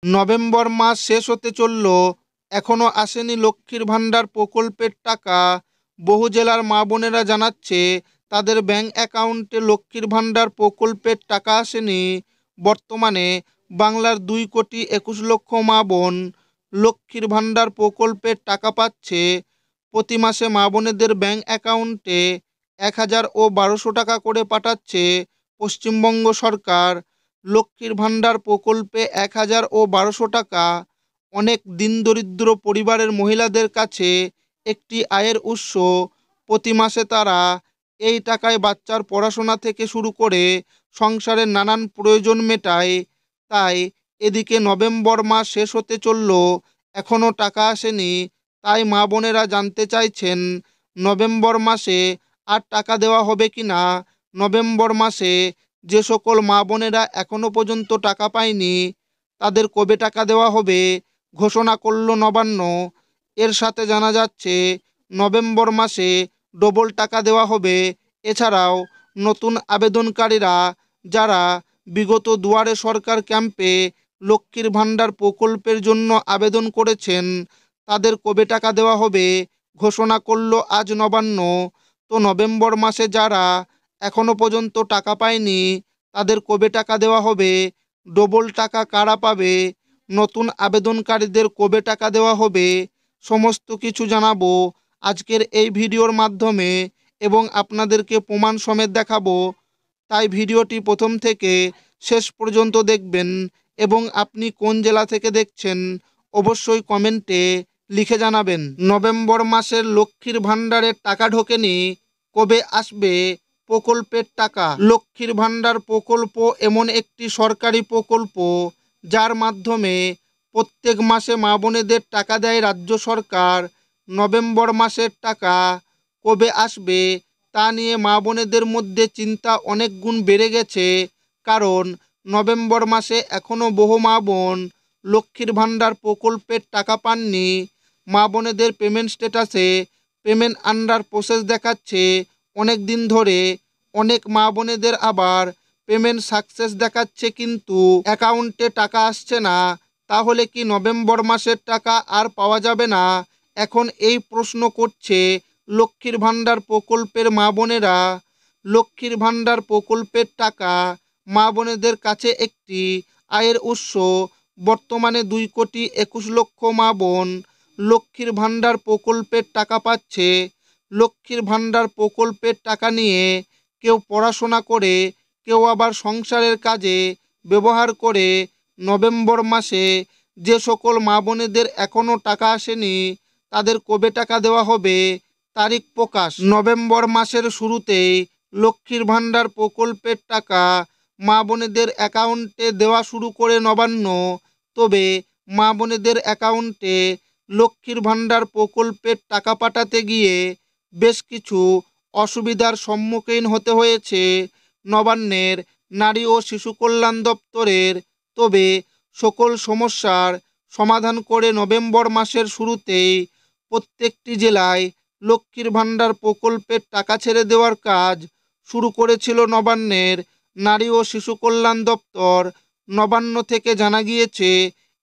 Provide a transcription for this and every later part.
November মাস শেষ হতে চলল, এখনো আসেনি লক্ষ্মীর ভাণ্ডার প্রকল্পের টাকা। বহু জেলার মা বোনেরা জানাচ্ছে তাদের ব্যাংক অ্যাকাউন্টে লক্ষ্মীর ভাণ্ডার প্রকল্পের টাকা আসেনি। বর্তমানে বাংলার 2,21,00,000 মা বোন লক্ষ্মীর ভাণ্ডার প্রকল্পের টাকা পাচ্ছে। প্রতি মাসে মা বোনেদের ব্যাংক অ্যাকাউন্টে 1,000 ও 1,200 টাকা করে পাঠাচ্ছে পশ্চিমবঙ্গ সরকার। লক্ষ্মীর ভাণ্ডার প্রকল্পে 1,000 ও 1,200 টাকা অনেক দরিদ্র পরিবারের মহিলাদের কাছে একটি আয়ের উৎস। প্রতি মাসে তারা এই টাকায় বাচ্চার পড়াশোনা থেকে শুরু করে সংসারের নানান প্রয়োজন মেটায়। তাই এদিকে নভেম্বর মাস শেষ হতে চলল, এখনও টাকা আসেনি। তাই মা বোনেরা জানতে চাইছেন নভেম্বর মাসে আর টাকা দেওয়া হবে কি না। নভেম্বর মাসে যে সকল মা বোনেরা এখনো পর্যন্ত টাকা পায়নি তাদের কবে টাকা দেওয়া হবে ঘোষণা করল নবান্ন। এর সাথে জানা যাচ্ছে নভেম্বর মাসে ডবল টাকা দেওয়া হবে। এছাড়াও নতুন আবেদনকারীরা যারা বিগত দুয়ারে সরকার ক্যাম্পে লক্ষ্মীর ভাণ্ডার প্রকল্পের জন্য আবেদন করেছেন তাদের কবে টাকা দেওয়া হবে ঘোষণা করল আজ নবান্ন। তো নভেম্বর মাসে যারা এখনো পর্যন্ত টাকা পায়নি তাদের কবে টাকা দেওয়া হবে, ডবল টাকা কারা পাবে, নতুন আবেদনকারীদের কবে টাকা দেওয়া হবে, সমস্ত কিছু জানাবো আজকের এই ভিডিওর মাধ্যমে এবং আপনাদেরকে প্রমাণ সমেত দেখাবো। তাই ভিডিওটি প্রথম থেকে শেষ পর্যন্ত দেখবেন এবং আপনি কোন জেলা থেকে দেখছেন অবশ্যই কমেন্টে লিখে জানাবেন। নভেম্বর মাসের লক্ষ্মীর ভাণ্ডারের টাকা ঢোকেনি, কবে আসবে প্রকল্পের টাকা? লক্ষ্মীর ভাণ্ডার প্রকল্প এমন একটি সরকারি প্রকল্প যার মাধ্যমে প্রত্যেক মাসে মা বোনেদের টাকা দেয় রাজ্য সরকার। নভেম্বর মাসের টাকা কবে আসবে তা নিয়ে মা বোনেদের মধ্যে চিন্তা অনেক গুণ বেড়ে গেছে। কারণ নভেম্বর মাসে এখনও বহু মা বোন লক্ষ্মীর ভাণ্ডার প্রকল্পের টাকা পাননি। মা বোনেদের পেমেন্ট স্ট্যাটাসে পেমেন্ট আন্ডার প্রসেস দেখাচ্ছে অনেক দিন ধরে। অনেক মা বোনেদের আবার পেমেন্ট সাকসেস দেখাচ্ছে কিন্তু অ্যাকাউন্টে টাকা আসছে না। তাহলে কি নভেম্বর মাসের টাকা আর পাওয়া যাবে না? এখন এই প্রশ্ন করছে লক্ষ্মীর ভাণ্ডার প্রকল্পের মা বোনেরা। লক্ষ্মীর ভাণ্ডার প্রকল্পের টাকা মা বোনেদের কাছে একটি আয়ের উৎস। বর্তমানে 2,21,00,000 মা বোন লক্ষ্মীর ভাণ্ডার প্রকল্পের টাকা পাচ্ছে। লক্ষ্মীর ভাণ্ডার প্রকল্পের টাকা নিয়ে কেউ পড়াশোনা করে, কেউ আবার সংসারের কাজে ব্যবহার করে। নভেম্বর মাসে যে সকল মা বোনেদের এখনও টাকা আসেনি তাদের কবে টাকা দেওয়া হবে তারিখ প্রকাশ। নভেম্বর মাসের শুরুতেই লক্ষ্মীর ভাণ্ডার প্রকল্পের টাকা মা বোনেদের অ্যাকাউন্টে দেওয়া শুরু করে নবান্ন। তবে মা বোনেদের অ্যাকাউন্টে লক্ষ্মীর ভাণ্ডার প্রকল্পের টাকা পাঠাতে গিয়ে বেশ কিছু অসুবিধার সম্মুখীন হতে হয়েছে নবান্নের নারী ও শিশু কল্যাণ দপ্তরের। তবে সকল সমস্যার সমাধান করে নভেম্বর মাসের শুরুতেই প্রত্যেকটি জেলায় লক্ষ্মীর ভাণ্ডার প্রকল্পের টাকা ছেড়ে দেওয়ার কাজ শুরু করেছিল নবান্নের নারী ও শিশু কল্যাণ দপ্তর। নবান্ন থেকে জানা গিয়েছে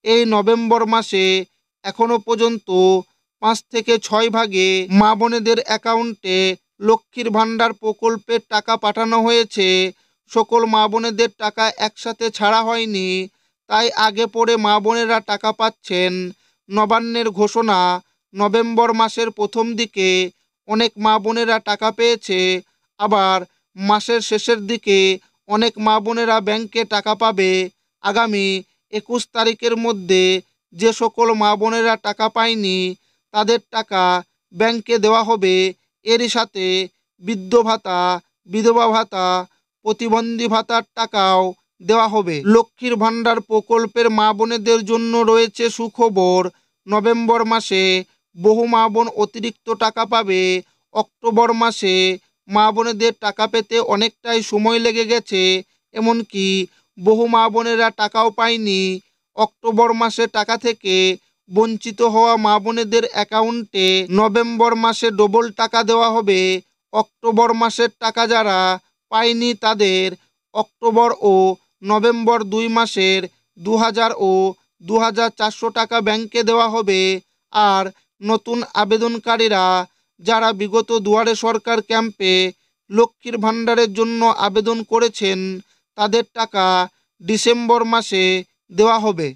এই নভেম্বর মাসে এখনো পর্যন্ত 5 থেকে 6 ভাগে মা বোনেদের অ্যাকাউন্টে লক্ষ্মীর ভাণ্ডার প্রকল্পের টাকা পাঠানো হয়েছে। সকল মা বোনেদের টাকা একসাথে ছাড়া হয়নি, তাই আগে পড়ে মা বোনেরা টাকা পাচ্ছেন। নবান্নের ঘোষণা, নভেম্বর মাসের প্রথম দিকে অনেক মা বোনেরা টাকা পেয়েছে, আবার মাসের শেষের দিকে অনেক মা বোনেরা ব্যাংকে টাকা পাবে। আগামী 21 তারিখের মধ্যে যে সকল মা বোনেরা টাকা পায়নি তাদের টাকা ব্যাংকে দেওয়া হবে। এরই সাথে বৃদ্ধ ভাতা, বিধবা ভাতা, প্রতিবন্ধী ভাতার টাকাও দেওয়া হবে। লক্ষ্মীর ভাণ্ডার প্রকল্পের মা বোনেদের জন্য রয়েছে সুখবর। নভেম্বর মাসে বহু মা বোন অতিরিক্ত টাকা পাবে। অক্টোবর মাসে মা বোনেদের টাকা পেতে অনেকটাই সময় লেগে গেছে, এমনকি বহু মা বোনেরা টাকাও পায়নি। অক্টোবর মাসে টাকা থেকে বঞ্চিত হওয়া মা বোনেদের অ্যাকাউন্টে নভেম্বর মাসে ডবল টাকা দেওয়া হবে। অক্টোবর মাসের টাকা যারা পায়নি তাদের অক্টোবর ও নভেম্বর 2 মাসের 2,000 ও 2,400 টাকা ব্যাংকে দেওয়া হবে। আর নতুন আবেদনকারীরা যারা বিগত দুয়ারে সরকার ক্যাম্পে লক্ষ্মীর ভাণ্ডারের জন্য আবেদন করেছেন তাদের টাকা ডিসেম্বর মাসে দেওয়া হবে।